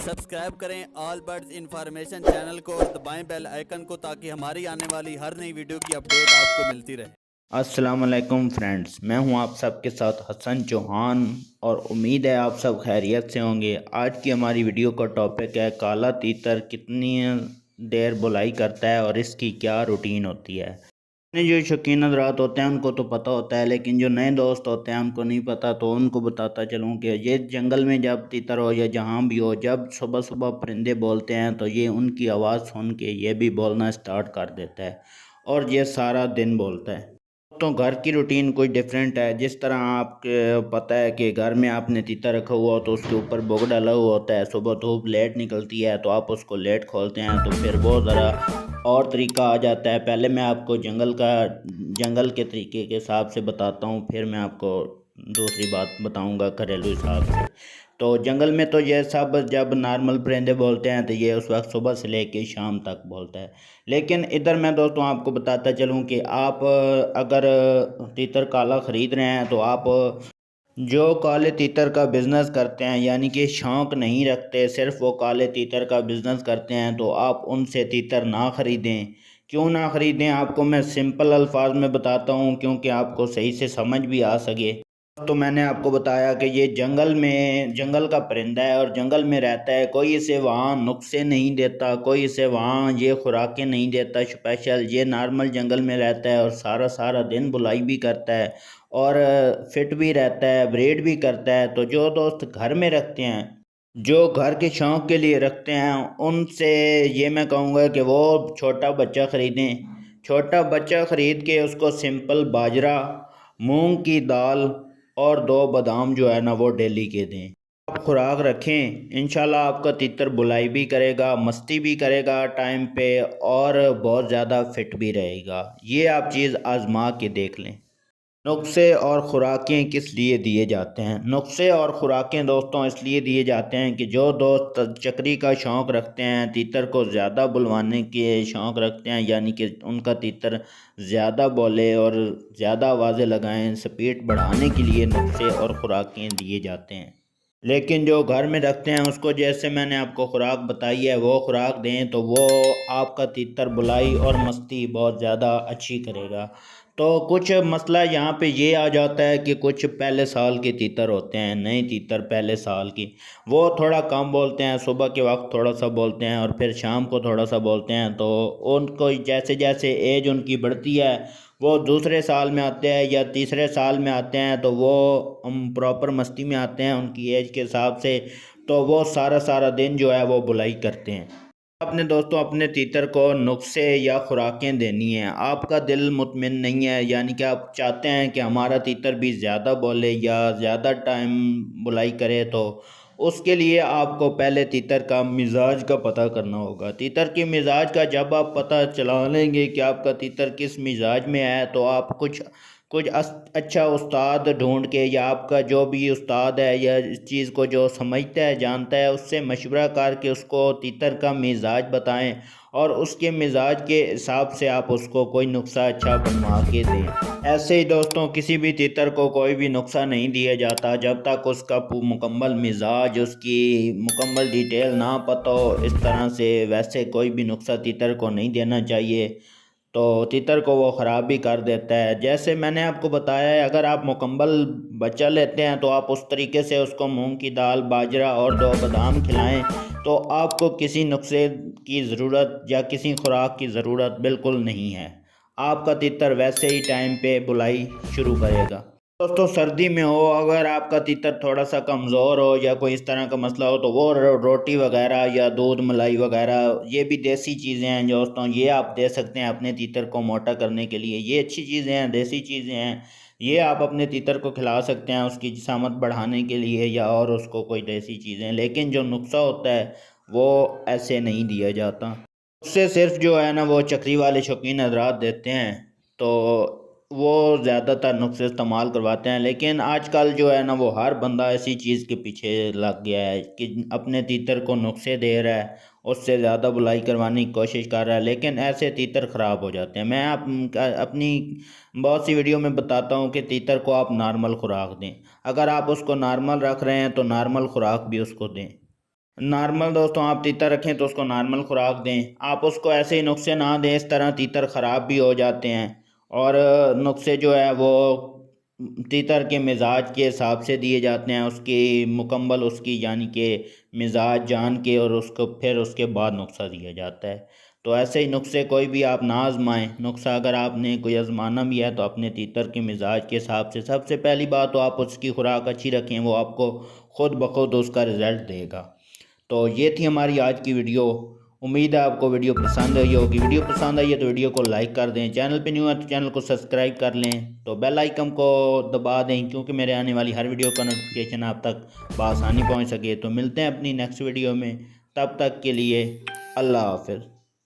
Subscribe करें all birds information channel को और दबाएं बेल आइकन को ताकि हमारी आने वाली हर नई वीडियो की अपडेट आपको मिलती रहे। अस्सलाम वालेकुम फ्रेंड्स, मैं हूं आप सबके साथ हसन चौहान और उम्मीद है आप सब खैरियत से होंगे। आज की हमारी वीडियो का टॉपिक है काला तीतर कितनी देर बुलाई करता है और इसकी क्या रूटीन होती है। जो शौकीन हज़रात होते हैं उनको तो पता होता है, लेकिन जो नए दोस्त होते हैं उनको नहीं पता, तो उनको बताता चलूँ कि ये जंगल में जब तीतर हो या जहाँ भी हो, जब सुबह सुबह परिंदे बोलते हैं तो ये उनकी आवाज़ सुन के ये भी बोलना स्टार्ट कर देता है और ये सारा दिन बोलता है। तो घर की रूटीन कोई डिफरेंट है। जिस तरह आपके पता है कि घर में आपने तीतर रखा हुआ हो तो उसके ऊपर बोग डाला हुआ होता है, सुबह धूप लेट निकलती है तो आप उसको लेट खोलते हैं, तो फिर वो ज़रा और तरीका आ जाता है। पहले मैं आपको जंगल के तरीके के हिसाब से बताता हूँ, फिर मैं आपको दूसरी बात बताऊँगा घरेलू हिसाब से। तो जंगल में तो ये सब जब नॉर्मल परिंदे बोलते हैं तो ये उस वक्त सुबह से लेके शाम तक बोलता है। लेकिन इधर मैं दोस्तों आपको बताता चलूँ कि आप अगर तीतर काला ख़रीद रहे हैं तो आप जो काले तीतर का बिज़नेस करते हैं, यानी कि शौक़ नहीं रखते, सिर्फ़ वो काले तीतर का बिज़नेस करते हैं, तो आप उनसे तीतर ना ख़रीदें। क्यों ना ख़रीदें, आपको मैं सिंपल अल्फाज में बताता हूँ क्योंकि आपको सही से समझ भी आ सके। तो मैंने आपको बताया कि ये जंगल का परिंदा है और जंगल में रहता है। कोई इसे वहाँ नुस्खे नहीं देता, कोई इसे वहाँ ये खुराकें नहीं देता स्पेशल। ये नॉर्मल जंगल में रहता है और सारा सारा दिन बुलाई भी करता है और फिट भी रहता है, ब्रीड भी करता है। तो जो दोस्त घर में रखते हैं, जो घर के शौक़ के लिए रखते हैं, उनसे ये मैं कहूँगा कि वो छोटा बच्चा ख़रीदें। छोटा बच्चा ख़रीद के उसको सिंपल बाजरा, मूंग की दाल और 2 बादाम जो है ना वो डेली के दें। आप खुराक रखें, इंशाल्लाह आपका तीतर बुलाई भी करेगा, मस्ती भी करेगा टाइम पे और बहुत ज़्यादा फिट भी रहेगा। ये आप चीज़ आज़मा के देख लें। नुस्खे और ख़ुराकें किस लिए दिए जाते हैं? नुस्खे और ख़ुराकें दोस्तों इसलिए दिए जाते हैं कि जो दोस्त चकरी का शौक़ रखते हैं, तीतर को ज़्यादा बुलवाने के शौक़ रखते हैं, यानी कि उनका तीतर ज़्यादा बोले और ज़्यादा आवाज़ें लगाएं, स्पीड बढ़ाने के लिए नुस्खे और ख़ुराकें दिए जाते हैं। लेकिन जो घर में रखते हैं उसको जैसे मैंने आपको खुराक बताई है वो खुराक दें तो वो आपका तीतर बुलाई और मस्ती बहुत ज़्यादा अच्छी करेगा। तो कुछ मसला यहाँ पे ये आ जाता है कि कुछ पहले साल के तीतर होते हैं, नए तीतर पहले साल की, वो थोड़ा कम बोलते हैं, सुबह के वक्त थोड़ा सा बोलते हैं और फिर शाम को थोड़ा सा बोलते हैं। तो उनको जैसे जैसे एज उनकी बढ़ती है, वो दूसरे साल में आते हैं या तीसरे साल में आते हैं, तो वो प्रॉपर मस्ती में आते हैं उनकी एज के हिसाब से। तो वो सारा सारा दिन जो है वो बुलाई करते हैं। अपने दोस्तों अपने तीतर को नुस्खे या खुराकें देनी है। आपका दिल मुतमिन नहीं है, यानी कि आप चाहते हैं कि हमारा तीतर भी ज़्यादा बोले या ज़्यादा टाइम बुलाई करे, तो उसके लिए आपको पहले तीतर का मिजाज का पता करना होगा। तीतर के मिजाज का जब आप पता चला लेंगे कि आपका तीतर किस मिजाज में है, तो आप कुछ कुछ अच्छा उस्ताद ढूंढ के या आपका जो भी उस्ताद है या इस चीज़ को जो समझता है जानता है उससे मशवरा करके उसको तीतर का मिजाज बताएं और उसके मिजाज के हिसाब से आप उसको कोई नुस्खा अच्छा बनवा के दें। ऐसे ही दोस्तों किसी भी तीतर को कोई भी नुस्खा नहीं दिया जाता जब तक उसका मुकम्मल मिजाज, उसकी मुकम्मल डिटेल ना पता हो। इस तरह से वैसे कोई भी नुस्खा तीतर को नहीं देना चाहिए, तो तीतर को वो ख़राब भी कर देता है। जैसे मैंने आपको बताया है, अगर आप मुकम्मल बच्चा लेते हैं तो आप उस तरीके से उसको मूंग की दाल, बाजरा और 2 बादाम खिलाएं, तो आपको किसी नुस्खे की ज़रूरत या किसी खुराक की ज़रूरत बिल्कुल नहीं है। आपका तीतर वैसे ही टाइम पे बुलाई शुरू करेगा। दोस्तों सर्दी में हो, अगर आपका तीतर थोड़ा सा कमज़ोर हो या कोई इस तरह का मसला हो, तो वो रोटी वगैरह या दूध मलाई वगैरह, ये भी देसी चीज़ें हैं दोस्तों, ये आप दे सकते हैं अपने तीतर को मोटा करने के लिए। ये अच्छी चीज़ें हैं, देसी चीज़ें हैं, ये आप अपने तीतर को खिला सकते हैं उसकी जिसामत बढ़ाने के लिए या और उसको कोई देसी चीज़ें। लेकिन जो नुस्खा होता है वो ऐसे नहीं दिया जाता, उससे सिर्फ जो है ना वो चकरी वाले शौकीन हज़रात देते हैं, तो वो ज़्यादातर नुस्खे इस्तेमाल करवाते हैं। लेकिन आजकल जो है ना वो हर बंदा ऐसी चीज़ के पीछे लग गया है कि अपने तीतर को नुस्खे दे रहा है, उससे ज़्यादा बुलाई करवाने की कोशिश कर रहा है, लेकिन ऐसे तीतर ख़राब हो जाते हैं। मैं अपनी बहुत सी वीडियो में बताता हूँ कि तीतर को आप नॉर्मल खुराक दें। अगर आप उसको नॉर्मल रख रहे हैं तो नॉर्मल खुराक भी उसको दें। नॉर्मल दोस्तों आप तीतर रखें तो उसको नॉर्मल खुराक दें। आप उसको ऐसे ही नुस्खे ना दें, इस तरह तीतर ख़राब भी हो जाते हैं। और नुस्खे जो है वो तीतर के मिजाज के हिसाब से दिए जाते हैं, उसकी मुकम्मल उसकी यानी कि मिजाज जान के और उसको फिर उसके बाद नुस्खा दिया जाता है। तो ऐसे ही नुस्खे कोई भी आप ना आजमाएँ। नुस्खा अगर आपने कोई आजमाना भी है तो अपने तीतर के मिजाज के हिसाब से। सबसे पहली बात तो आप उसकी खुराक अच्छी रखें, वो आपको खुद ब खुद उसका रिज़ल्ट देगा। तो ये थी हमारी आज की वीडियो। उम्मीद है आपको वीडियो पसंद आई होगी। वीडियो पसंद आई है तो वीडियो को लाइक कर दें। चैनल पे न्यू है तो चैनल को सब्सक्राइब कर लें। तो बेल आइकन को दबा दें क्योंकि मेरे आने वाली हर वीडियो का नोटिफिकेशन आप तक बआसानी पहुंच सके। तो मिलते हैं अपनी नेक्स्ट वीडियो में, तब तक के लिए अल्लाह हाफ़िज़।